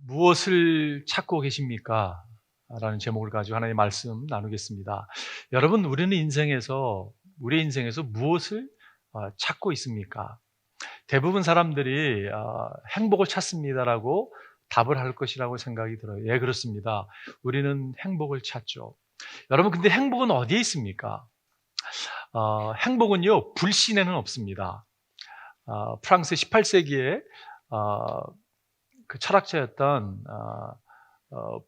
무엇을 찾고 계십니까? 라는 제목을 가지고 하나님의 말씀 나누겠습니다. 여러분, 우리의 인생에서 무엇을 찾고 있습니까? 대부분 사람들이 행복을 찾습니다라고 답을 할 것이라고 생각이 들어요. 예, 그렇습니다. 우리는 행복을 찾죠. 여러분, 근데 행복은 어디에 있습니까? 행복은요, 불신에는 없습니다. 프랑스 18세기에 그 철학자였던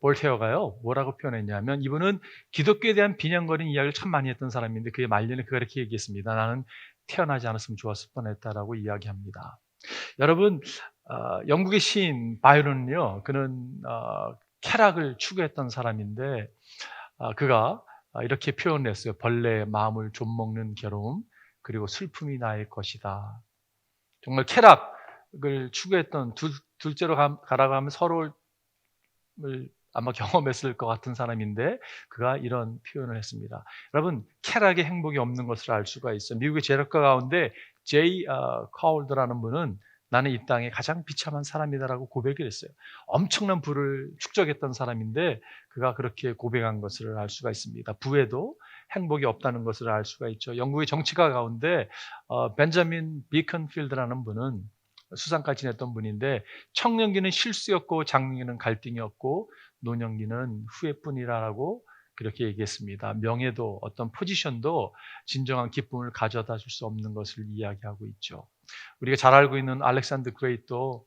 볼테어가요, 뭐라고 표현했냐면, 이분은 기독교에 대한 비난거리는 이야기를 참 많이 했던 사람인데, 그의 말년에 그가 이렇게 얘기했습니다. 나는 태어나지 않았으면 좋았을 뻔했다라고 이야기합니다. 여러분, 영국의 시인 바이런은요, 그는 쾌락을 추구했던 사람인데, 그가 이렇게 표현했어요. 벌레의 마음을 좀먹는 괴로움, 그리고 슬픔이 나의 것이다. 정말 쾌락을 추구했던, 둘째로 가라고 하면 서로를 아마 경험했을 것 같은 사람인데, 그가 이런 표현을 했습니다. 여러분, 쾌락의 행복이 없는 것을 알 수가 있어요. 미국의 재력가 가운데 제이 카울드라는 분은 나는 이 땅에 가장 비참한 사람이다라고 고백을 했어요. 엄청난 부를 축적했던 사람인데 그가 그렇게 고백한 것을 알 수가 있습니다. 부에도 행복이 없다는 것을 알 수가 있죠. 영국의 정치가 가운데 벤자민 비컨필드라는 분은 수상까지 지냈던 분인데, 청년기는 실수였고 장년기는 갈등이었고 노년기는 후회뿐이라고 그렇게 얘기했습니다. 명예도 어떤 포지션도 진정한 기쁨을 가져다 줄 수 없는 것을 이야기하고 있죠. 우리가 잘 알고 있는 알렉산더 그레이도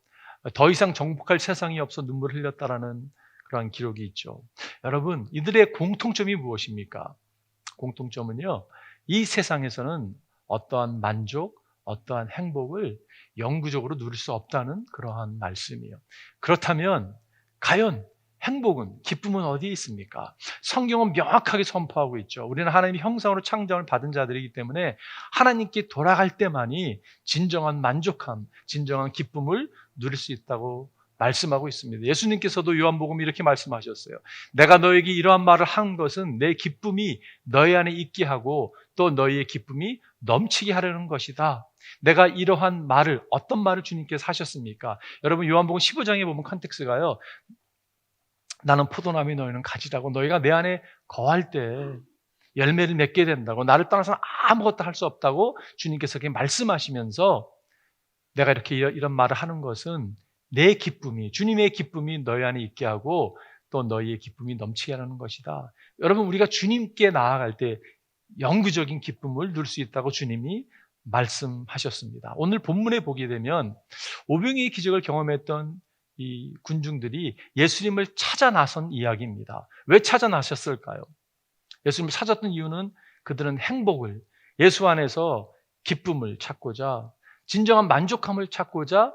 더 이상 정복할 세상이 없어 눈물을 흘렸다라는 그러한 기록이 있죠. 여러분, 이들의 공통점이 무엇입니까? 공통점은요, 이 세상에서는 어떠한 만족, 어떠한 행복을 영구적으로 누릴 수 없다는 그러한 말씀이에요. 그렇다면 과연 행복은, 기쁨은 어디에 있습니까? 성경은 명확하게 선포하고 있죠. 우리는 하나님의 형상으로 창조를 받은 자들이기 때문에 하나님께 돌아갈 때만이 진정한 만족함, 진정한 기쁨을 누릴 수 있다고 말씀하고 있습니다. 예수님께서도 요한복음에 이렇게 말씀하셨어요. 내가 너에게 이러한 말을 한 것은 내 기쁨이 너희 안에 있게 하고 또 너희의 기쁨이 넘치게 하려는 것이다. 내가 이러한 말을, 어떤 말을 주님께서 하셨습니까? 여러분, 요한복음 15장에 보면 컨텍스가요, 나는 포도나무, 너희는 가지라고, 너희가 내 안에 거할 때 열매를 맺게 된다고, 나를 떠나서는 아무것도 할 수 없다고 주님께서 그렇게 말씀하시면서, 내가 이렇게 이런 말을 하는 것은 내 기쁨이, 주님의 기쁨이 너희 안에 있게 하고 또 너희의 기쁨이 넘치게 하는 것이다. 여러분, 우리가 주님께 나아갈 때 영구적인 기쁨을 누릴 수 있다고 주님이 말씀하셨습니다. 오늘 본문에 보게 되면 오병이의 기적을 경험했던 이 군중들이 예수님을 찾아 나선 이야기입니다. 왜 찾아 나셨을까요? 예수님을 찾았던 이유는 그들은 행복을, 예수 안에서 기쁨을 찾고자, 진정한 만족함을 찾고자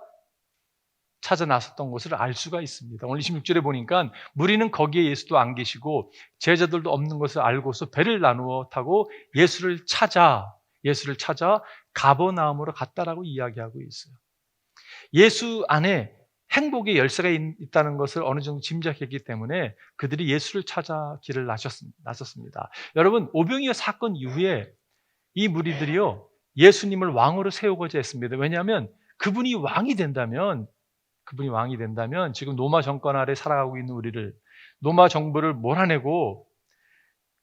찾아 나섰던 것을 알 수가 있습니다. 오늘 26절에 보니까 무리는 거기에 예수도 안 계시고 제자들도 없는 것을 알고서 배를 나누어 타고 예수를 찾아 가버나움으로 갔다라고 이야기하고 있어요. 예수 안에 행복의 열쇠가 있다는 것을 어느 정도 짐작했기 때문에 그들이 예수를 찾아 길을 나섰습니다. 여러분, 오병이어 사건 이후에 이 무리들이요, 예수님을 왕으로 세우고자 했습니다. 왜냐하면 그분이 왕이 된다면 지금 로마 정권 아래 살아가고 있는 우리를, 로마 정부를 몰아내고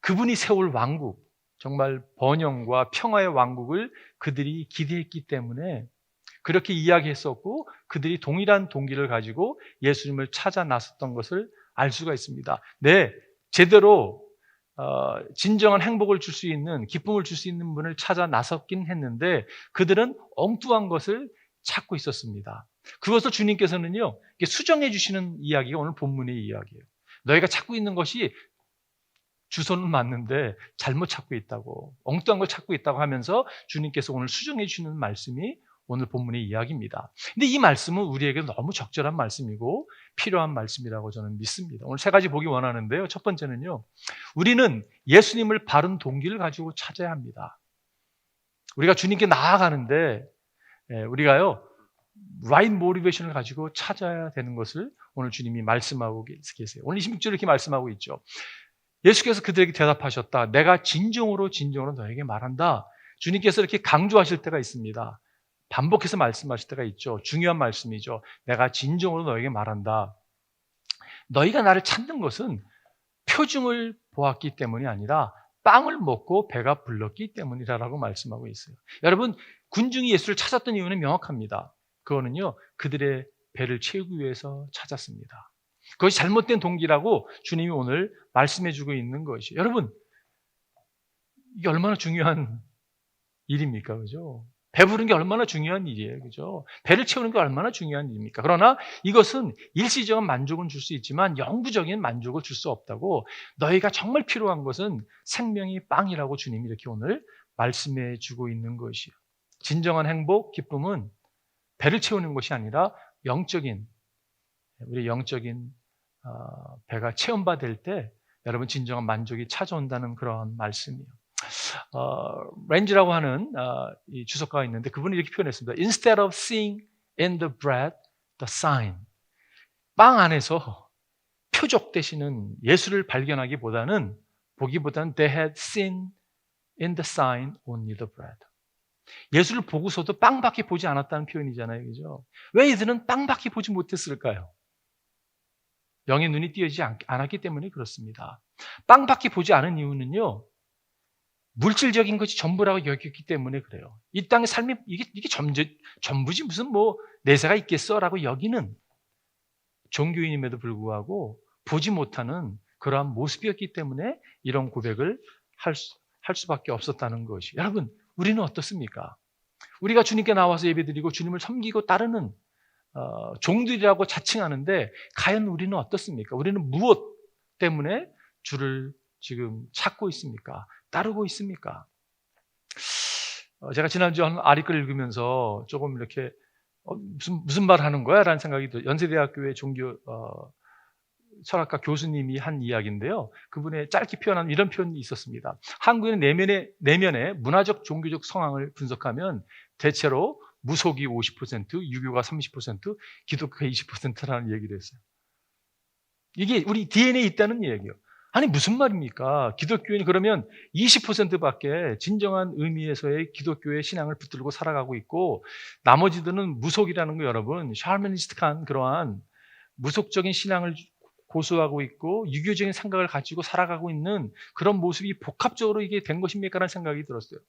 그분이 세울 왕국, 정말 번영과 평화의 왕국을 그들이 기대했기 때문에 그렇게 이야기했었고, 그들이 동일한 동기를 가지고 예수님을 찾아 나섰던 것을 알 수가 있습니다. 네, 제대로 진정한 행복을 줄 수 있는, 기쁨을 줄 수 있는 분을 찾아 나섰긴 했는데 그들은 엉뚱한 것을 찾고 있었습니다. 그것을 주님께서는요, 수정해 주시는 이야기가 오늘 본문의 이야기예요. 너희가 찾고 있는 것이 주소는 맞는데 잘못 찾고 있다고, 엉뚱한 걸 찾고 있다고 하면서 주님께서 오늘 수정해 주시는 말씀이 오늘 본문의 이야기입니다. 근데 이 말씀은 우리에게 너무 적절한 말씀이고 필요한 말씀이라고 저는 믿습니다. 오늘 세 가지 보기 원하는데요. 첫 번째는요, 우리는 예수님을 바른 동기를 가지고 찾아야 합니다. 우리가 주님께 나아가는데 우리가요, right motivation을 가지고 찾아야 되는 것을 오늘 주님이 말씀하고 계세요. 오늘 26절에 이렇게 말씀하고 있죠. 예수께서 그들에게 대답하셨다. 내가 진정으로 너에게 말한다. 주님께서 이렇게 강조하실 때가 있습니다. 반복해서 말씀하실 때가 있죠. 중요한 말씀이죠. 내가 진정으로 너에게 말한다. 너희가 나를 찾는 것은 표징을 보았기 때문이 아니라 빵을 먹고 배가 불렀기 때문이라고 말씀하고 있어요. 여러분, 군중이 예수를 찾았던 이유는 명확합니다. 그거는요, 그들의 배를 채우기 위해서 찾았습니다. 그것이 잘못된 동기라고 주님이 오늘 말씀해 주고 있는 것이죠. 여러분, 이게 얼마나 중요한 일입니까? 그죠? 배부른 게 얼마나 중요한 일이에요. 그죠? 배를 채우는 게 얼마나 중요한 일입니까? 그러나 이것은 일시적인 만족은 줄 수 있지만 영구적인 만족을 줄 수 없다고, 너희가 정말 필요한 것은 생명이 빵이라고 주님이 이렇게 오늘 말씀해 주고 있는 것이에요. 진정한 행복, 기쁨은 배를 채우는 것이 아니라 우리 영적인 배가 체험받을 때 여러분 진정한 만족이 찾아온다는 그런 말씀이에요. 렌즈라고 하는 이 주석가가 있는데 그분이 이렇게 표현했습니다. Instead of seeing in the bread the sign. 빵 안에서 표적 되시는 예수를 발견하기보다는 they had seen in the sign only the bread. 예수를 보고서도 빵밖에 보지 않았다는 표현이잖아요. 그죠? 왜 이들은 빵밖에 보지 못했을까요? 영의 눈이 띄어지지 않았기 때문에 그렇습니다. 빵밖에 보지 않은 이유는요, 물질적인 것이 전부라고 여겼기 때문에 그래요. 이 땅의 삶이 이게 전부지 무슨 뭐 내세가 있겠어라고 여기는 종교인임에도 불구하고 보지 못하는 그러한 모습이었기 때문에 이런 고백을 할 수밖에 없었다는 것이. 여러분, 우리는 어떻습니까? 우리가 주님께 나와서 예배드리고 주님을 섬기고 따르는 종들이라고 자칭하는데 과연 우리는 어떻습니까? 우리는 무엇 때문에 주를 지금 찾고 있습니까? 따르고 있습니까? 제가 지난주 한 아리글 읽으면서 조금 이렇게 무슨 말 하는 거야? 라는 생각이 들어요. 연세대학교의 종교 철학과 교수님이 한 이야기인데요. 그분의 짧게 표현한 이런 표현이 있었습니다. 한국의 내면의 문화적 종교적 성향을 분석하면 대체로 무속이 50%, 유교가 30%, 기독교가 20%라는 얘기를 했어요. 이게 우리 DNA에 있다는 얘기예요. 아니 무슨 말입니까? 기독교인이 그러면 20%밖에 진정한 의미에서의 기독교의 신앙을 붙들고 살아가고 있고 나머지들은 무속이라는 거 여러분 샤머니스틱한 그러한 무속적인 신앙을 고수하고 있고 유교적인 생각을 가지고 살아가고 있는 그런 모습이 복합적으로 이게 된 것입니까? 라는 생각이 들었어요.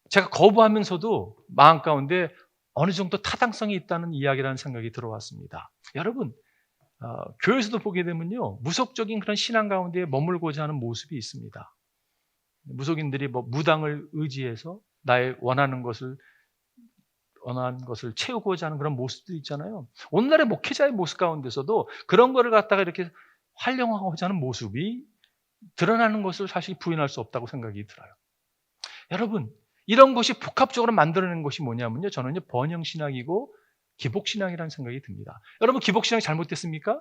제가 거부하면서도 마음 가운데 어느 정도 타당성이 있다는 이야기라는 생각이 들어왔습니다. 여러분 교회에서도 보게 되면요 무속적인 그런 신앙 가운데 머물고자 하는 모습이 있습니다. 무속인들이 뭐 무당을 의지해서 나의 원하는 것을 채우고자 하는 그런 모습도 있잖아요. 오늘날의 목회자의 모습 가운데서도 그런 거를 갖다가 이렇게 활용하고자 하는 모습이 드러나는 것을 사실 부인할 수 없다고 생각이 들어요. 여러분 이런 것이 복합적으로 만들어낸 것이 뭐냐면요 저는요 번영신학이고 기복신앙이라는 생각이 듭니다. 여러분 기복신앙이 잘못됐습니까?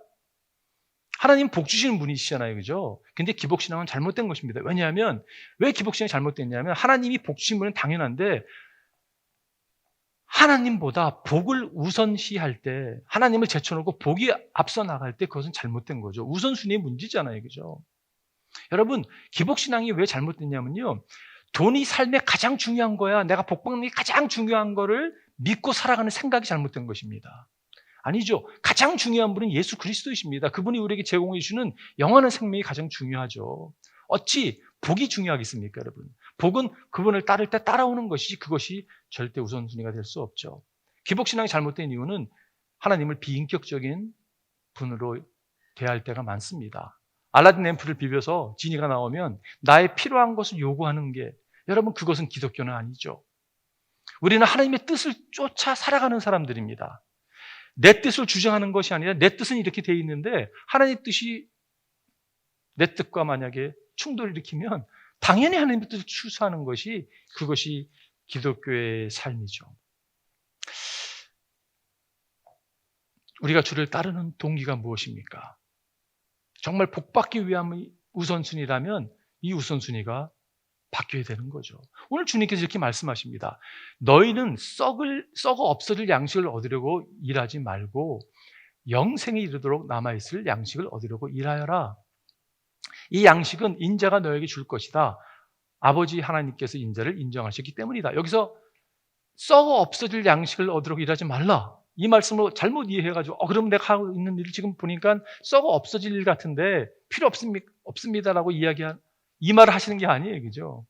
하나님 복 주시는 분이시잖아요. 그죠? 근데 기복신앙은 잘못된 것입니다. 왜냐하면 왜 기복신앙이 잘못됐냐면 하나님이 복 주신 분은 당연한데 하나님보다 복을 우선시할 때 하나님을 제쳐놓고 복이 앞서 나갈 때 그것은 잘못된 거죠. 우선순위의 문제잖아요. 그죠? 여러분 기복신앙이 왜 잘못됐냐면요 돈이 삶에 가장 중요한 거야. 내가 복 받는 게 가장 중요한 거를 믿고 살아가는 생각이 잘못된 것입니다. 아니죠. 가장 중요한 분은 예수 그리스도이십니다. 그분이 우리에게 제공해 주시는 영원한 생명이 가장 중요하죠. 어찌 복이 중요하겠습니까, 여러분? 복은 그분을 따를 때 따라오는 것이지 그것이 절대 우선순위가 될 수 없죠. 기복신앙이 잘못된 이유는 하나님을 비인격적인 분으로 대할 때가 많습니다. 알라딘 램프를 비벼서 지니가 나오면 나의 필요한 것을 요구하는 게 여러분 그것은 기독교는 아니죠. 우리는 하나님의 뜻을 쫓아 살아가는 사람들입니다. 내 뜻을 주장하는 것이 아니라 내 뜻은 이렇게 돼 있는데 하나님의 뜻이 내 뜻과 만약에 충돌을 일으키면 당연히 하나님의 뜻을 추수하는 것이 그것이 기독교의 삶이죠. 우리가 주를 따르는 동기가 무엇입니까? 정말 복받기 위함의 우선순위라면 이 우선순위가 바뀌어야 되는 거죠. 오늘 주님께서 이렇게 말씀하십니다. 너희는 썩어 없어질 양식을 얻으려고 일하지 말고 영생에 이르도록 남아있을 양식을 얻으려고 일하여라. 이 양식은 인자가 너에게 줄 것이다. 아버지 하나님께서 인자를 인정하셨기 때문이다. 여기서 썩어 없어질 양식을 얻으려고 일하지 말라. 이 말씀을 잘못 이해해가지고 그럼 내가 하고 있는 일 지금 보니까 썩어 없어질 일 같은데 필요 없습니다라고 이 말을 하시는 게 아니에요. 그죠?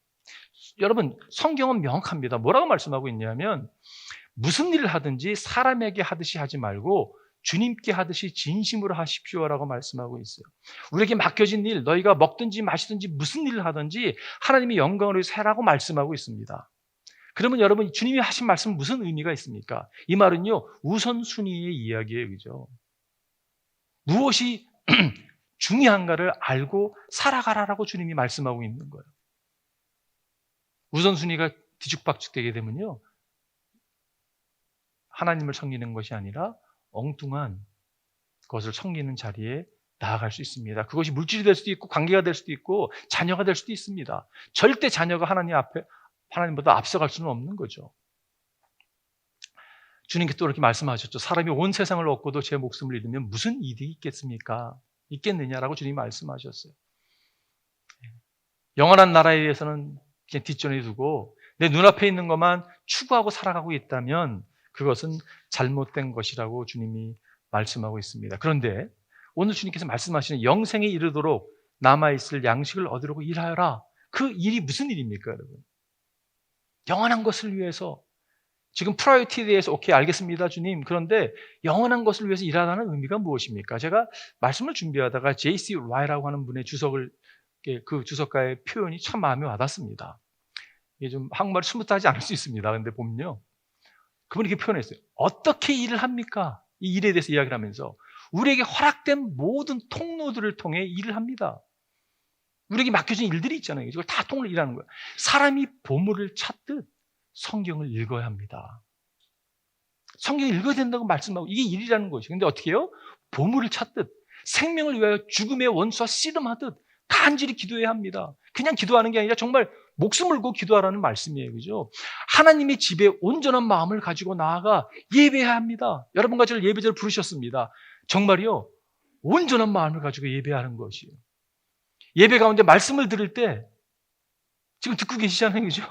여러분, 성경은 명확합니다. 뭐라고 말씀하고 있냐면 무슨 일을 하든지 사람에게 하듯이 하지 말고 주님께 하듯이 진심으로 하십시오라고 말씀하고 있어요. 우리에게 맡겨진 일, 너희가 먹든지 마시든지 무슨 일을 하든지 하나님의 영광을 위해서 해라고 말씀하고 있습니다. 그러면 여러분, 주님이 하신 말씀은 무슨 의미가 있습니까? 이 말은요, 우선순위의 이야기예요. 그죠? 무엇이 중요한가를 알고 살아가라라고 주님이 말씀하고 있는 거예요. 우선순위가 뒤죽박죽되게 되면요, 하나님을 섬기는 것이 아니라 엉뚱한 것을 섬기는 자리에 나아갈 수 있습니다. 그것이 물질이 될 수도 있고 관계가 될 수도 있고 자녀가 될 수도 있습니다. 절대 자녀가 하나님보다 앞서갈 수는 없는 거죠. 주님께서 또 이렇게 말씀하셨죠. 사람이 온 세상을 얻고도 제 목숨을 잃으면 무슨 이득이 있겠습니까? 있겠느냐라고 주님이 말씀하셨어요. 영원한 나라에 대해서는 그냥 뒷전에 두고 내 눈앞에 있는 것만 추구하고 살아가고 있다면 그것은 잘못된 것이라고 주님이 말씀하고 있습니다. 그런데 오늘 주님께서 말씀하시는 영생에 이르도록 남아있을 양식을 얻으려고 일하여라. 그 일이 무슨 일입니까, 여러분? 영원한 것을 위해서. 지금 프라이어티에 대해서 오케이, 알겠습니다, 주님. 그런데 영원한 것을 위해서 일하라는 의미가 무엇입니까? 제가 말씀을 준비하다가 J.C. 라이라고 하는 분의 그 주석가의 표현이 참 마음에 와닿습니다. 이게 좀 한국말이 스무트하지 않을 수 있습니다. 근데 보면요, 그분이 이렇게 표현했어요. 어떻게 일을 합니까? 이 일에 대해서 이야기를 하면서 우리에게 허락된 모든 통로들을 통해 일을 합니다. 우리에게 맡겨진 일들이 있잖아요. 이걸 다 통로 일하는 거예요. 사람이 보물을 찾듯 성경을 읽어야 합니다. 성경을 읽어야 된다고 말씀하고 이게 일이라는 것이에요. 근데 어떻게 해요? 보물을 찾듯 생명을 위하여 죽음의 원수와 씨름하듯 간절히 기도해야 합니다. 그냥 기도하는 게 아니라 정말 목숨을 걸고 기도하라는 말씀이에요. 그죠? 하나님의 집에 온전한 마음을 가지고 나아가 예배해야 합니다. 여러분과 저를 예배자로 부르셨습니다. 정말요, 온전한 마음을 가지고 예배하는 것이에요. 예배 가운데 말씀을 들을 때 지금 듣고 계시잖아요. 그죠?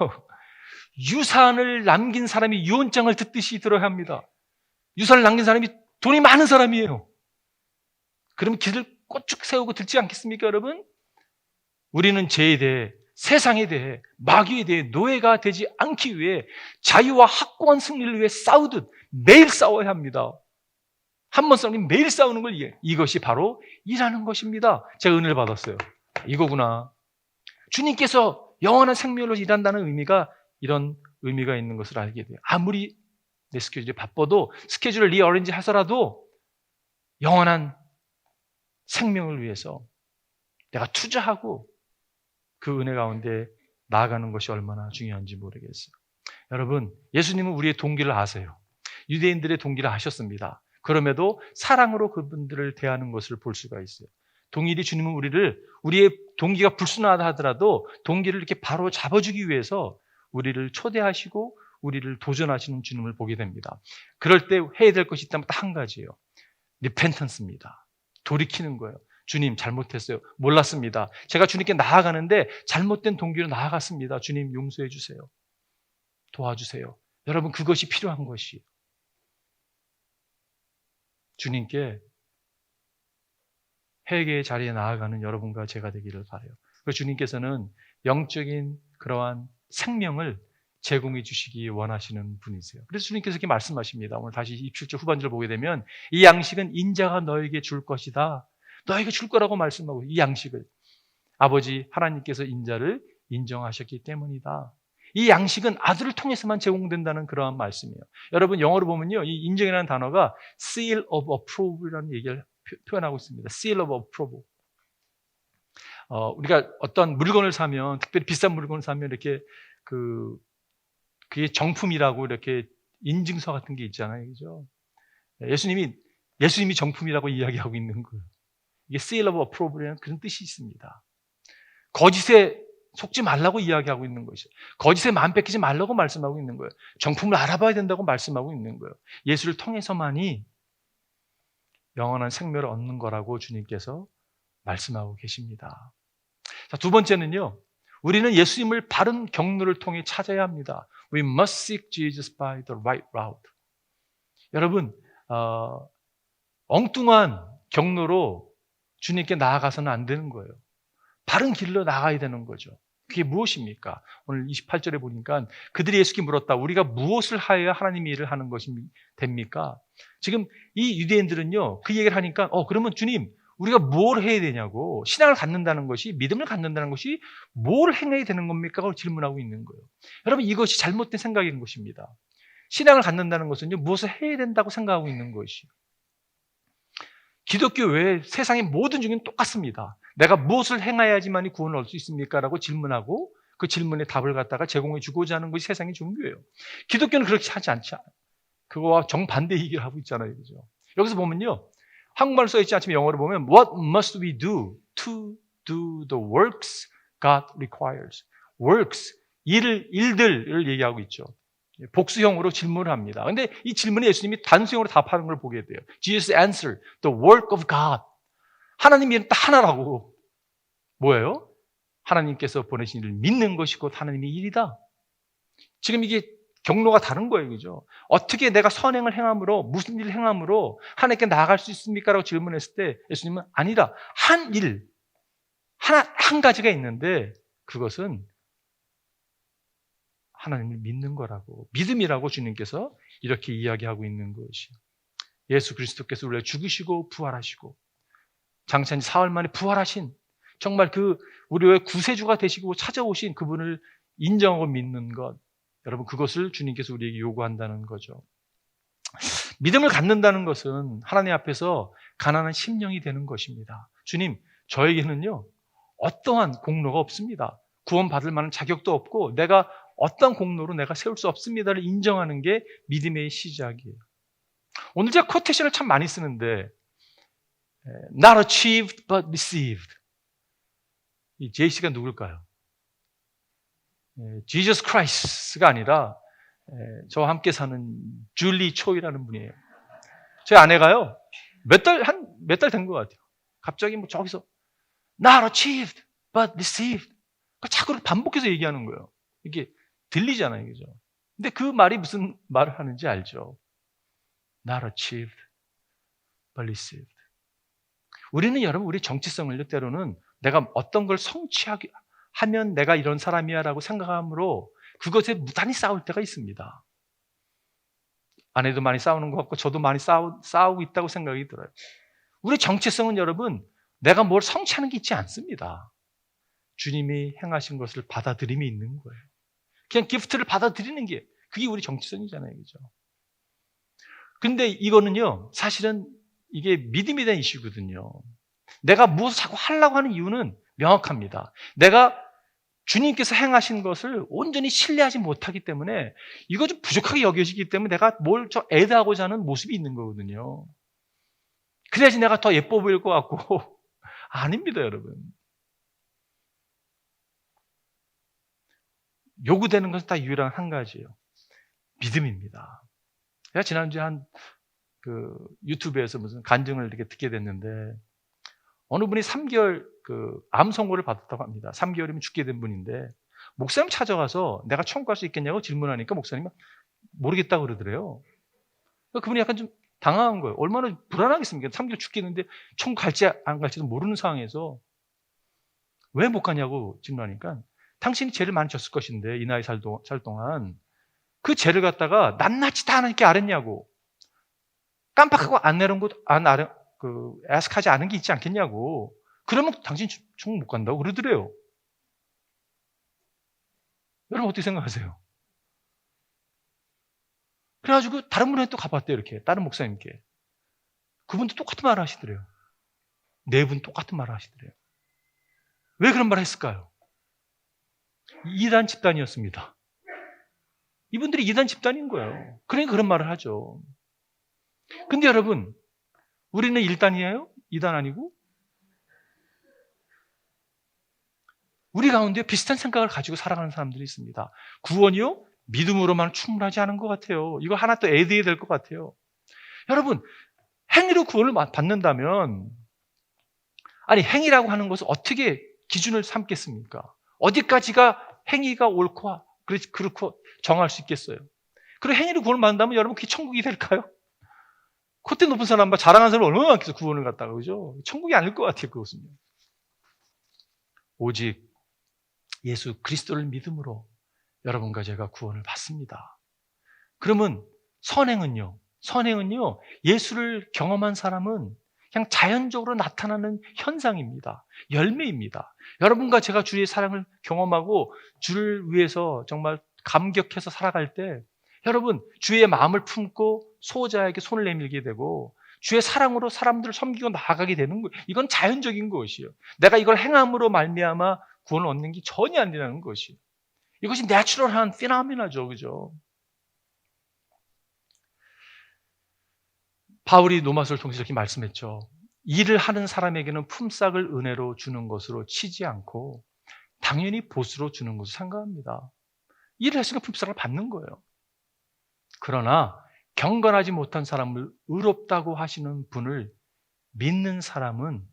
유산을 남긴 사람이 유언장을 듣듯이 들어야 합니다. 유산을 남긴 사람이 돈이 많은 사람이에요. 그럼 귀를 꼬쭉 세우고 듣지 않겠습니까, 여러분? 우리는 죄에 대해, 세상에 대해, 마귀에 대해 노예가 되지 않기 위해 자유와 확고한 승리를 위해 싸우듯 매일 싸워야 합니다. 한 번 싸우면 매일 싸우는 걸 이것이 바로 일하는 것입니다. 제가 은혜를 받았어요. 이거구나. 주님께서 영원한 생명으로 일한다는 의미가 이런 의미가 있는 것을 알게 돼요. 아무리 내 스케줄이 바빠도 스케줄을 리어레인지 하더라도 영원한 생명을 위해서 내가 투자하고 그 은혜 가운데 나아가는 것이 얼마나 중요한지 모르겠어요. 여러분, 예수님은 우리의 동기를 아세요. 유대인들의 동기를 아셨습니다. 그럼에도 사랑으로 그분들을 대하는 것을 볼 수가 있어요. 동일이 주님은 우리의 동기가 불순하다 하더라도 동기를 이렇게 바로 잡아주기 위해서 우리를 초대하시고 우리를 도전하시는 주님을 보게 됩니다. 그럴 때 해야 될 것이 있다면 딱 한 가지예요. 리펜턴스입니다. 돌이키는 거예요. 주님, 잘못했어요. 몰랐습니다. 제가 주님께 나아가는데 잘못된 동기로 나아갔습니다. 주님, 용서해 주세요. 도와주세요. 여러분, 그것이 필요한 것이에요. 주님께 회개의 자리에 나아가는 여러분과 제가 되기를 바라요. 그리고 주님께서는 영적인 그러한 생명을 제공해 주시기 원하시는 분이세요. 그래서 주님께서 이렇게 말씀하십니다. 오늘 다시 27절 후반절을 보게 되면 이 양식은 인자가 너에게 줄 것이다. 너에게 줄 거라고 말씀하고 이 양식을 아버지 하나님께서 인자를 인정하셨기 때문이다. 이 양식은 아들을 통해서만 제공된다는 그러한 말씀이에요. 여러분, 영어로 보면요, 이 인정이라는 단어가 seal of approval이라는 얘기를 표현하고 있습니다. seal of approval. 우리가 어떤 물건을 사면, 특별히 비싼 물건을 사면 이렇게 그게 정품이라고 이렇게 인증서 같은 게 있잖아요. 그죠? 예수님이 정품이라고 이야기하고 있는 거예요. 이게 seal of approval이라는 그런 뜻이 있습니다. 거짓에 속지 말라고 이야기하고 있는 것이죠. 거짓에 마음 뺏기지 말라고 말씀하고 있는 거예요. 정품을 알아봐야 된다고 말씀하고 있는 거예요. 예수를 통해서만이 영원한 생명을 얻는 거라고 주님께서 말씀하고 계십니다. 자, 두 번째는요, 우리는 예수님을 바른 경로를 통해 찾아야 합니다. We must seek Jesus by the right route. 여러분, 엉뚱한 경로로 주님께 나아가서는 안 되는 거예요. 바른 길로 나가야 되는 거죠. 그게 무엇입니까? 오늘 28절에 보니까 그들이 예수께 물었다. 우리가 무엇을 하여야 하나님의 일을 하는 것이 됩니까? 지금 이 유대인들은요, 그 얘기를 하니까, 그러면 주님, 우리가 뭘 해야 되냐고, 신앙을 갖는다는 것이, 믿음을 갖는다는 것이 뭘 행해야 되는 겁니까? 라고 질문하고 있는 거예요. 여러분, 이것이 잘못된 생각인 것입니다. 신앙을 갖는다는 것은요, 무엇을 해야 된다고 생각하고 있는 것이요. 기독교 외에 세상의 모든 종교는 똑같습니다. 내가 무엇을 행해야지만이 구원을 얻을 수 있습니까? 라고 질문하고 그 질문에 답을 갖다가 제공해 주고자 하는 것이 세상의 종교예요. 기독교는 그렇게 하지 않죠. 그거와 정반대 얘기를 하고 있잖아요. 그죠? 여기서 보면요. 한국말로 써있지 않지만 영어로 보면 What must we do to do the works God requires? works, 일들을 얘기하고 있죠. 복수형으로 질문을 합니다. 근데 이 질문에 예수님이 단수형으로 답하는 걸 보게 돼요. Jesus answered the work of God. 하나님의 일은 딱 하나라고. 뭐예요? 하나님께서 보내신 일을 믿는 것이 곧 하나님의 일이다. 지금 이게 경로가 다른 거예요. 그죠? 어떻게 내가 선행을 행함으로, 무슨 일을 행함으로 하나님께 나아갈 수 있습니까? 라고 질문했을 때 예수님은 아니다. 한 일, 한 가지가 있는데 그것은 하나님을 믿는 거라고, 믿음이라고 주님께서 이렇게 이야기하고 있는 것이. 예수 그리스도께서 우리를 죽으시고 부활하시고 장차인 사흘 만에 부활하신 정말 그 우리의 구세주가 되시고 찾아오신 그분을 인정하고 믿는 것, 여러분 그것을 주님께서 우리에게 요구한다는 거죠. 믿음을 갖는다는 것은 하나님 앞에서 가난한 심령이 되는 것입니다. 주님, 저에게는요 어떠한 공로가 없습니다. 구원받을 만한 자격도 없고 내가 어떤 공로로 내가 세울 수 없습니다를 인정하는 게 믿음의 시작이에요. 오늘 제가 코테이션을 참 많이 쓰는데 Not achieved but received. 이 JC가 누굴까요? Jesus Christ가 아니라 저와 함께 사는 줄리 초이라는 분이에요. 제 아내가요 몇 달 된 것 같아요. 갑자기 뭐 저기서 Not achieved but received. 자꾸 반복해서 얘기하는 거예요. 이게 들리잖아요, 그죠? 근데 그 말이 무슨 말을 하는지 알죠? Not achieved but received. 우리는 여러분 우리 정체성을 때로는 내가 어떤 걸 성취하게 하면 내가 이런 사람이야 라고 생각함으로 그것에 무단히 싸울 때가 있습니다. 아내도 많이 싸우는 것 같고 저도 많이 싸우고 있다고 생각이 들어요. 우리 정체성은 여러분 내가 뭘 성취하는 게 있지 않습니다. 주님이 행하신 것을 받아들임이 있는 거예요. 그냥 기프트를 받아들이는 게 그게 우리 정체성이잖아요. 그죠? 근데 이거는요 사실은 이게 믿음에 대한 이슈거든요. 내가 무엇을 자꾸 하려고 하는 이유는 명확합니다. 내가 주님께서 행하신 것을 온전히 신뢰하지 못하기 때문에 이거 좀 부족하게 여겨지기 때문에 내가 뭘 좀 애드하고자 하는 모습이 있는 거거든요. 그래야지 내가 더 예뻐 보일 것 같고 아닙니다, 여러분. 요구되는 것은 다 유일한 한 가지예요. 믿음입니다. 제가 지난주에 유튜브에서 무슨 간증을 이렇게 듣게 됐는데 어느 분이 3개월 암 선고를 받았다고 합니다. 3개월이면 죽게 된 분인데 목사님 찾아가서 내가 천국 갈 수 있겠냐고 질문하니까 목사님은 모르겠다고 그러더래요. 그분이 약간 좀 당황한 거예요. 얼마나 불안하겠습니까? 3개월 죽겠는데 천국 갈지 안 갈지도 모르는 상황에서 왜 못 가냐고 질문하니까 당신이 죄를 많이 졌을 것인데 이 나이 살 동안 그 죄를 갖다가 낱낱이 다 하나님께 아랬냐고 깜빡하고 안 내려온 것 애석하지 않은 게 있지 않겠냐고. 그러면 당신 천국 못 간다고 그러더래요. 여러분 어떻게 생각하세요? 그래가지고 다른 분한테 또 가봤대요. 이렇게 다른 목사님께. 그분도 똑같은 말을 하시더래요. 네 분 똑같은 말을 하시더래요. 왜 그런 말을 했을까요? 이단 집단이었습니다. 이분들이 이단 집단인 거예요. 그러니까 그런 말을 하죠. 근데 여러분 우리는 1단이에요? 2단 아니고? 우리 가운데 비슷한 생각을 가지고 살아가는 사람들이 있습니다. 구원이요? 믿음으로만 충분하지 않은 것 같아요. 이거 하나 또 애드해야 될 것 같아요. 여러분 행위로 구원을 받는다면 아니 행위라고 하는 것을 어떻게 기준을 삼겠습니까? 어디까지가 행위가 옳고 그렇고 정할 수 있겠어요? 그리고 행위로 구원을 받는다면 여러분 그게 천국이 될까요? 콧대 높은 사람 봐 자랑하는 사람 얼마나 많겠어 구원을 갖다가 그죠? 천국이 아닐 것 같아요 그것은요. 오직 예수 그리스도를 믿음으로 여러분과 제가 구원을 받습니다. 그러면 선행은요? 선행은요 예수를 경험한 사람은 그냥 자연적으로 나타나는 현상입니다. 열매입니다. 여러분과 제가 주의 사랑을 경험하고 주를 위해서 정말 감격해서 살아갈 때 여러분 주의 마음을 품고 소자에게 손을 내밀게 되고 주의 사랑으로 사람들을 섬기고 나아가게 되는 거예요. 이건 자연적인 것이에요. 내가 이걸 행함으로 말미암아 구원을 얻는 게 전혀 안 되는 것이에요. 이것이 내추럴한 피노미나죠. 그죠? 바울이 로마서를 통해서 이렇게 말씀했죠. 일을 하는 사람에게는 품삯을 은혜로 주는 것으로 치지 않고 당연히 보수로 주는 것으로 생각합니다. 일을 했으니까 품삯을 받는 거예요. 그러나 경건하지 못한 사람을 의롭다고 하시는 분을 믿는 사람은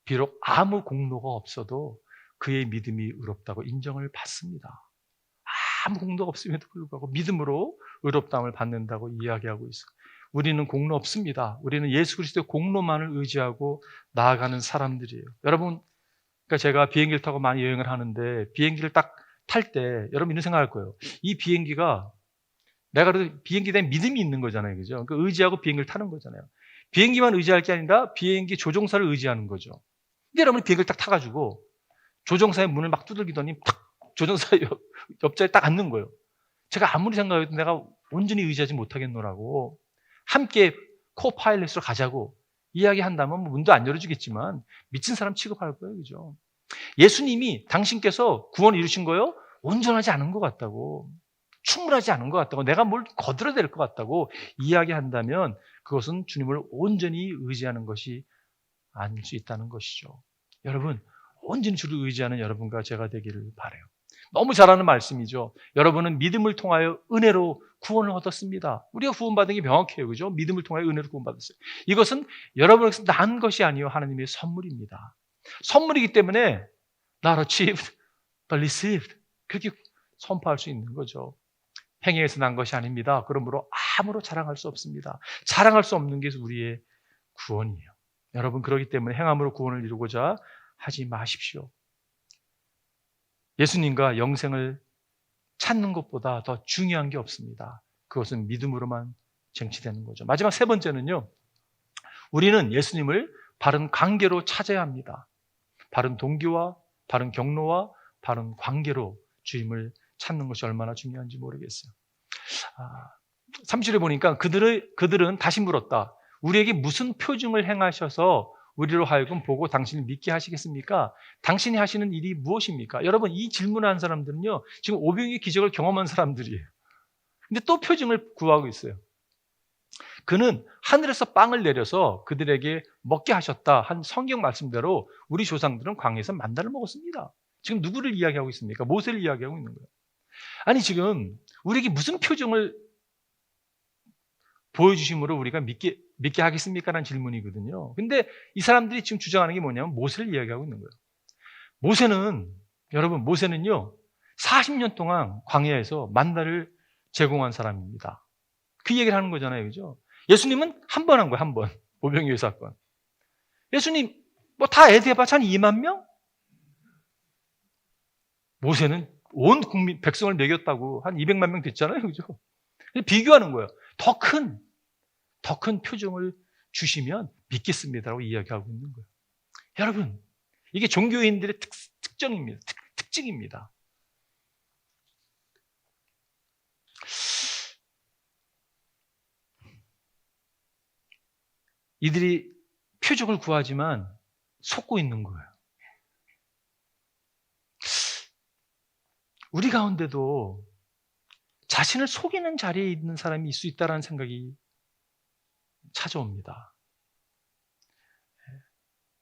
비록 아무 공로가 없어도 그의 믿음이 의롭다고 인정을 받습니다. 아무 공로가 없음에도 불구하고 믿음으로 의롭다함을 받는다고 이야기하고 있어요. 우리는 공로 없습니다. 우리는 예수 그리스도의 공로만을 의지하고 나아가는 사람들이에요. 여러분, 그러니까 제가 비행기를 타고 많이 여행을 하는데 비행기를 딱 탈 때 여러분 이런 생각할 거예요. 이 비행기가 내가 그래도 비행기에 대한 믿음이 있는 거잖아요. 그죠? 그러니까 의지하고 비행기를 타는 거잖아요. 비행기만 의지할 게 아니라 비행기 조종사를 의지하는 거죠. 근데 여러분이 비행기를 딱 타가지고 조종사의 문을 막 두들기더니 탁 조종사 옆자리에 딱 앉는 거예요. 제가 아무리 생각해도 내가 온전히 의지하지 못하겠노라고 함께 코파일럿으로 가자고 이야기한다면 문도 안 열어주겠지만 미친 사람 취급할 거예요. 그죠? 예수님이 당신께서 구원을 이루신 거요? 온전하지 않은 것 같다고. 충분하지 않은 것 같다고. 내가 뭘 거들어야 될 것 같다고 이야기한다면 그것은 주님을 온전히 의지하는 것이 아닐 수 있다는 것이죠. 여러분, 온전히 주를 의지하는 여러분과 제가 되기를 바라요. 너무 잘하는 말씀이죠. 여러분은 믿음을 통하여 은혜로 구원을 얻었습니다. 우리가 구원받은 게 명확해요. 그죠? 믿음을 통하여 은혜로 구원받았어요. 이것은 여러분에게서 난 것이 아니요 하나님의 선물입니다. 선물이기 때문에 not achieved, but received. 그렇게 선포할 수 있는 거죠. 행위에서 난 것이 아닙니다. 그러므로 아무로 자랑할 수 없습니다. 자랑할 수 없는 게 우리의 구원이에요. 여러분 그렇기 때문에 행함으로 구원을 이루고자 하지 마십시오. 예수님과 영생을 찾는 것보다 더 중요한 게 없습니다. 그것은 믿음으로만 쟁취되는 거죠. 마지막 세 번째는요. 우리는 예수님을 바른 관계로 찾아야 합니다. 바른 동기와 바른 경로와 바른 관계로 주님을 찾는 것이 얼마나 중요한지 모르겠어요. 30절에 보니까 그들은 다시 물었다. 우리에게 무슨 표징을 행하셔서 우리로 하여금 보고 당신을 믿게 하시겠습니까? 당신이 하시는 일이 무엇입니까? 여러분 이 질문을 한 사람들은요. 지금 오병이의 기적을 경험한 사람들이에요. 근데 또 표징을 구하고 있어요. 그는 하늘에서 빵을 내려서 그들에게 먹게 하셨다 한 성경 말씀대로 우리 조상들은 광야에서 만나를 먹었습니다. 지금 누구를 이야기하고 있습니까? 모세를 이야기하고 있는 거예요. 아니 지금 우리에게 무슨 표정을 보여주심으로 우리가 믿게 하겠습니까? 라는 질문이거든요. 근데 이 사람들이 지금 주장하는 게 뭐냐면 모세를 이야기하고 있는 거예요. 여러분 모세는요 40년 동안 광야에서 만나를 제공한 사람입니다. 그 얘기를 하는 거잖아요. 그죠? 예수님은 한 번 한 거예요. 한 번. 오병이어 사건. 예수님 뭐 다 애드 해봤자 한 2만 명? 모세는 온 국민, 백성을 먹였다고 한 200만 명 됐잖아요. 그죠? 비교하는 거예요. 더 큰 표정을 주시면 믿겠습니다라고 이야기하고 있는 거예요. 여러분, 이게 종교인들의 특정입니다. 특징입니다. 이들이 표적을 구하지만 속고 있는 거예요. 우리 가운데도 자신을 속이는 자리에 있는 사람이 있을 수 있다는 생각이 찾아옵니다.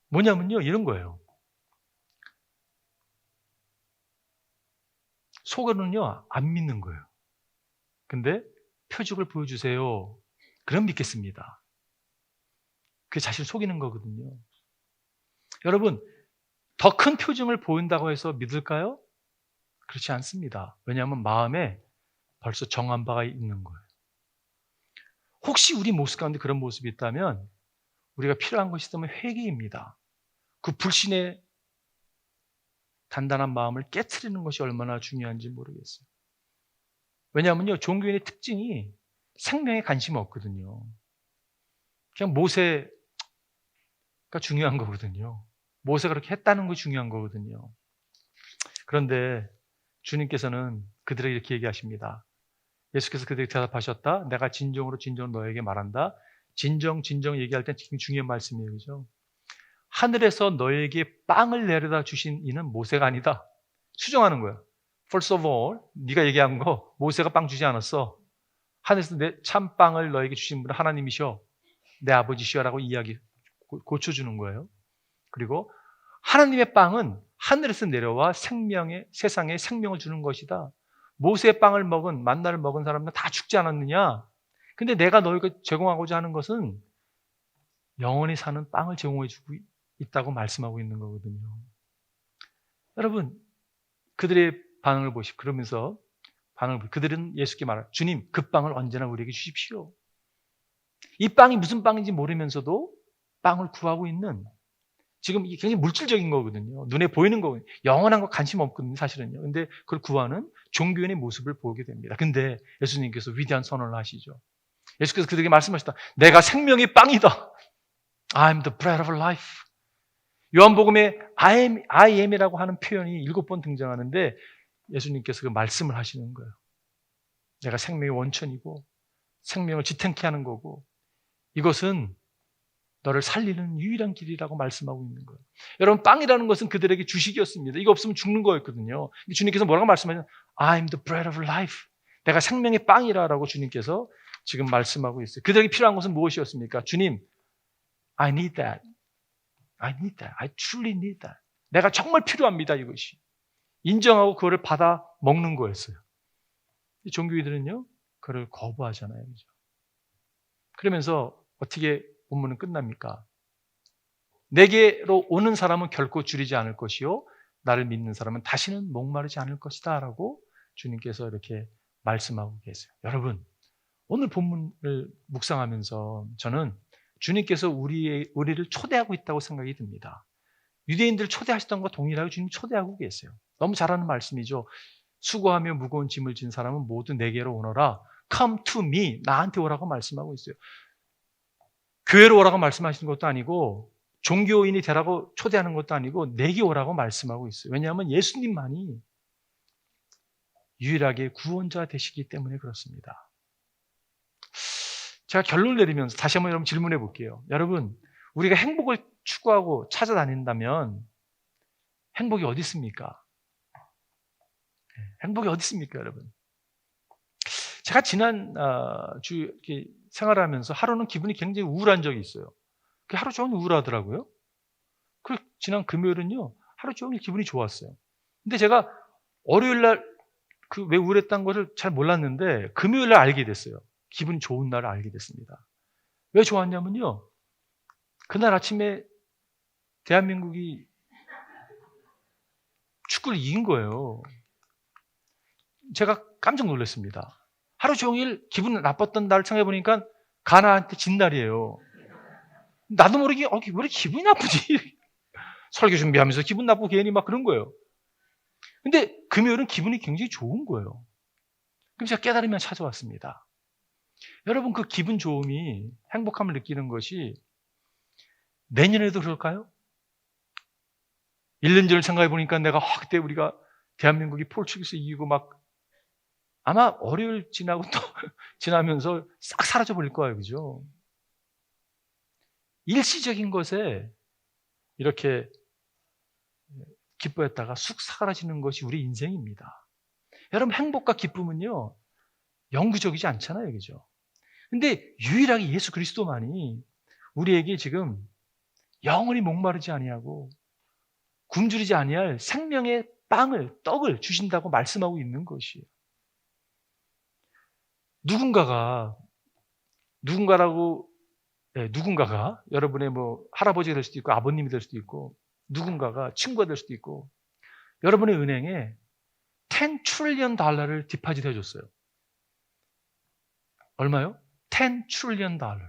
뭐냐면요, 이런 거예요. 속으로는요, 안 믿는 거예요. 근데 표적을 보여주세요. 그럼 믿겠습니다. 그게 자신을 속이는 거거든요. 여러분, 더 큰 표징을 보인다고 해서 믿을까요? 그렇지 않습니다. 왜냐하면 마음에 벌써 정한 바가 있는 거예요. 혹시 우리 모습 가운데 그런 모습이 있다면 우리가 필요한 것이 있다면 회개입니다. 그 불신의 단단한 마음을 깨트리는 것이 얼마나 중요한지 모르겠어요. 왜냐하면요, 종교인의 특징이 생명에 관심이 없거든요. 그냥 모세가 중요한 거거든요. 모세가 그렇게 했다는 거 중요한 거거든요. 그런데 주님께서는 그들에게 이렇게 얘기하십니다. 예수께서 그들에게 대답하셨다. 내가 진정으로 너에게 말한다. 진정 얘기할 때 지금 중요한 말씀이에요. 그죠? 하늘에서 너에게 빵을 내려다 주신 이는 모세가 아니다. 수정하는 거야. First of all, 네가 얘기한 거 모세가 빵 주지 않았어. 하늘에서 내 참 빵을 너에게 주신 분은 하나님이셔. 내 아버지시여라고 이야기 고쳐주는 거예요. 그리고 하나님의 빵은 하늘에서 내려와 세상에 생명을 주는 것이다. 모세의 빵을 먹은 만나를 먹은 사람들은 다 죽지 않았느냐? 근데 내가 너희가 제공하고자 하는 것은 영원히 사는 빵을 제공해 주고 있다고 말씀하고 있는 거거든요. 여러분, 그들의 반응을 보십시오. 그러면서 그들은 예수께 말할 주님, 그 빵을 언제나 우리에게 주십시오. 이 빵이 무슨 빵인지 모르면서도 빵을 구하고 있는, 지금 이게 굉장히 물질적인 거거든요. 눈에 보이는 거거든요. 영원한 거 관심 없거든요, 사실은요. 근데 그걸 구하는 종교인의 모습을 보게 됩니다. 근데 예수님께서 위대한 선언을 하시죠. 예수께서 그들에게 말씀하셨다. 내가 생명의 빵이다. I'm the bread of life. 요한복음에 I am이라고 하는 표현이 7번 등장하는데 예수님께서 그 말씀을 하시는 거예요. 내가 생명의 원천이고 생명을 지탱케 하는 거고 이것은 너를 살리는 유일한 길이라고 말씀하고 있는 거예요. 여러분, 빵이라는 것은 그들에게 주식이었습니다. 이거 없으면 죽는 거였거든요. 주님께서 뭐라고 말씀하셨냐면 I'm the bread of life. 내가 생명의 빵이라고 주님께서 지금 말씀하고 있어요. 그들에게 필요한 것은 무엇이었습니까? 주님, I need that. I need that. I truly need that. 내가 정말 필요합니다, 이것이. 인정하고 그거를 받아 먹는 거였어요. 이 종교인들은요, 그걸 거부하잖아요. 그죠? 그러면서 어떻게 본문은 끝납니까? 내게로 오는 사람은 결코 줄이지 않을 것이요 나를 믿는 사람은 다시는 목마르지 않을 것이다 라고 주님께서 이렇게 말씀하고 계세요. 여러분, 오늘 본문을 묵상하면서 저는 주님께서 우리를 초대하고 있다고 생각이 듭니다. 유대인들을 초대하셨던 것과 동일하게 주님 초대하고 계세요. 너무 잘하는 말씀이죠. 수고하며 무거운 짐을 진 사람은 모두 내게로 오너라. Come to me. 나한테 오라고 말씀하고 있어요. 교회로 오라고 말씀하시는 것도 아니고 종교인이 되라고 초대하는 것도 아니고 내게 오라고 말씀하고 있어요. 왜냐하면 예수님만이 유일하게 구원자 되시기 때문에 그렇습니다. 제가 결론을 내리면서 다시 한번 여러분 질문해 볼게요. 여러분, 우리가 행복을 추구하고 찾아다닌다면 행복이 어디 있습니까? 행복이 어디 있습니까, 여러분? 제가 지난 주 이렇게 생활하면서 하루는 기분이 굉장히 우울한 적이 있어요. 하루 종일 우울하더라고요. 그리고 지난 금요일은요, 하루 종일 기분이 좋았어요. 근데 제가 월요일 날 왜 우울했다는 것을 잘 몰랐는데 금요일 날 알게 됐어요. 기분이 좋은 날을 알게 됐습니다. 왜 좋았냐면요, 그날 아침에 대한민국이 축구를 이긴 거예요. 제가 깜짝 놀랐습니다. 하루 종일 기분 나빴던 날을 생각해보니까 가나한테 진 날이에요. 나도 모르게 왜 이렇게 기분이 나쁘지? 설교 준비하면서 기분 나쁘고 괜히 막 그런 거예요. 근데 금요일은 기분이 굉장히 좋은 거예요. 그럼 제가 깨달으면 찾아왔습니다. 여러분, 그 기분 좋음이 행복함을 느끼는 것이 내년에도 그럴까요? 1년 전을 생각해 보니까 내가 그때 우리가 대한민국이 포르투갈에서 이기고 막 아마 월요일 지나고 또 지나면서 싹 사라져 버릴 거예요. 그죠? 일시적인 것에 이렇게 기뻐했다가 쑥 사라지는 것이 우리 인생입니다. 여러분, 행복과 기쁨은요, 영구적이지 않잖아요. 그죠? 근데 유일하게 예수 그리스도만이 우리에게 지금 영원히 목마르지 아니하고 굶주리지 아니할 생명의 떡을 주신다고 말씀하고 있는 것이에요. 누군가가 여러분의 할아버지가 될 수도 있고 아버님이 될 수도 있고 누군가가 친구가 될 수도 있고 여러분의 은행에 10 트릴리언 달러를 디파짓 해줬어요. 얼마요? 10 trillion 달러.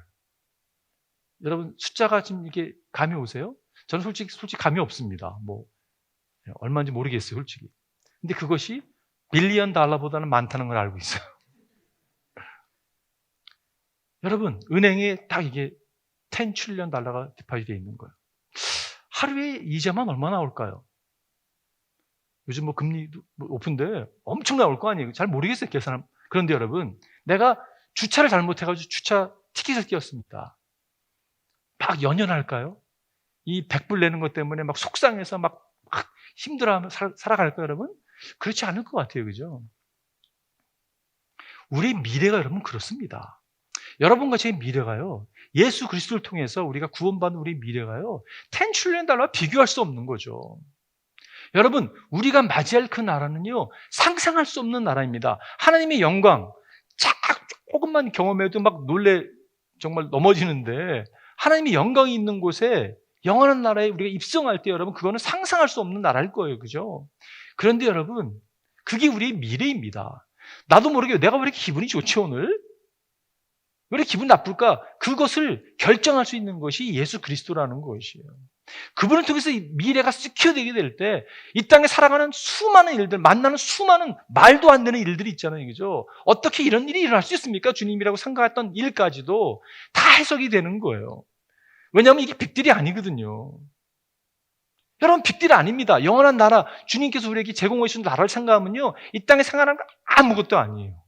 여러분 숫자가 지금 이게 감이 오세요? 저는 솔직히 감이 없습니다. 뭐 얼마인지 모르겠어요, 솔직히. 근데 그것이 빌리언 달러보다는 많다는 걸 알고 있어요. 여러분, 은행에 딱 이게 10 trillion 달러가 디파짓되어 있는 거예요. 하루에 이자만 얼마 나올까요? 요즘 뭐 금리도 높은데 엄청 나올 거 아니에요. 잘 모르겠어요, 계산. 그런데 여러분, 내가 주차를 잘못해가지고 주차 티켓을 띄었습니다. 막 연연할까요? 이 100불 내는 것 때문에 막 속상해서 막 힘들어하며 살아갈까요, 여러분? 그렇지 않을 것 같아요, 그죠? 우리 미래가 여러분 그렇습니다. 여러분과 제 미래가요, 예수 그리스도를 통해서 우리가 구원받는 우리 미래가요, 10 trillion 달러와 비교할 수 없는 거죠. 여러분, 우리가 맞이할 그 나라는요, 상상할 수 없는 나라입니다. 하나님의 영광, 조금만 경험해도 막 정말 넘어지는데, 하나님의 영광이 있는 곳에 영원한 나라에 우리가 입성할 때 여러분, 그거는 상상할 수 없는 나라일 거예요. 그죠? 그런데 여러분, 그게 우리의 미래입니다. 나도 모르게 내가 왜 이렇게 기분이 좋지 오늘? 왜 이렇게 기분 나쁠까? 그것을 결정할 수 있는 것이 예수 그리스도라는 것이에요. 그분을 통해서 미래가 시큐어되게 될 때 이 땅에 살아가는 수많은 일들, 만나는 수많은 말도 안 되는 일들이 있잖아요. 그죠? 어떻게 이런 일이 일어날 수 있습니까? 주님이라고 생각했던 일까지도 다 해석이 되는 거예요. 왜냐하면 이게 빅딜이 아니거든요. 여러분, 빅딜 아닙니다. 영원한 나라, 주님께서 우리에게 제공해 주신 나라를 생각하면요, 이 땅에 생활하는 거 아무것도 아니에요.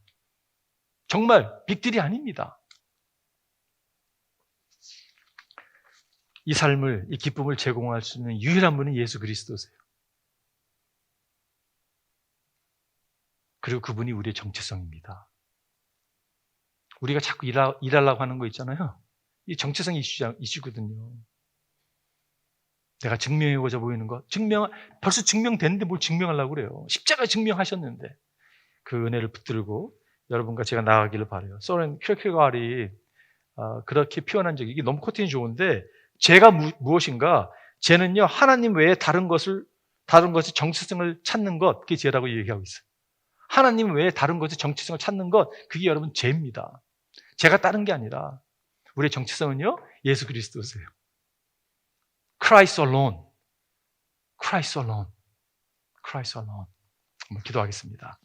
정말 빅딜이 아닙니다. 이 삶을, 이 기쁨을 제공할 수 있는 유일한 분이 예수 그리스도세요. 그리고 그분이 우리의 정체성입니다. 우리가 자꾸 일하려고 하는 거 있잖아요. 이 정체성 이슈거든요. 내가 증명해보자 보이는 거. 벌써 증명됐는데 뭘 증명하려고 그래요. 십자가 증명하셨는데. 그 은혜를 붙들고 여러분과 제가 나아가기를 바라요. 소렌 킬케가르이 그렇게 표현한 적이, 이게 너무 코팅이 좋은데, 죄가 무엇인가? 죄는요, 하나님 외에 다른 것의 정체성을 찾는 것, 그게 죄라고 얘기하고 있어요. 하나님 외에 다른 것의 정체성을 찾는 것, 그게 여러분 죄입니다. 죄가 다른 게 아니라 우리의 정체성은요, 예수 그리스도세요. Christ alone. Christ alone. Christ alone. 한번 기도하겠습니다.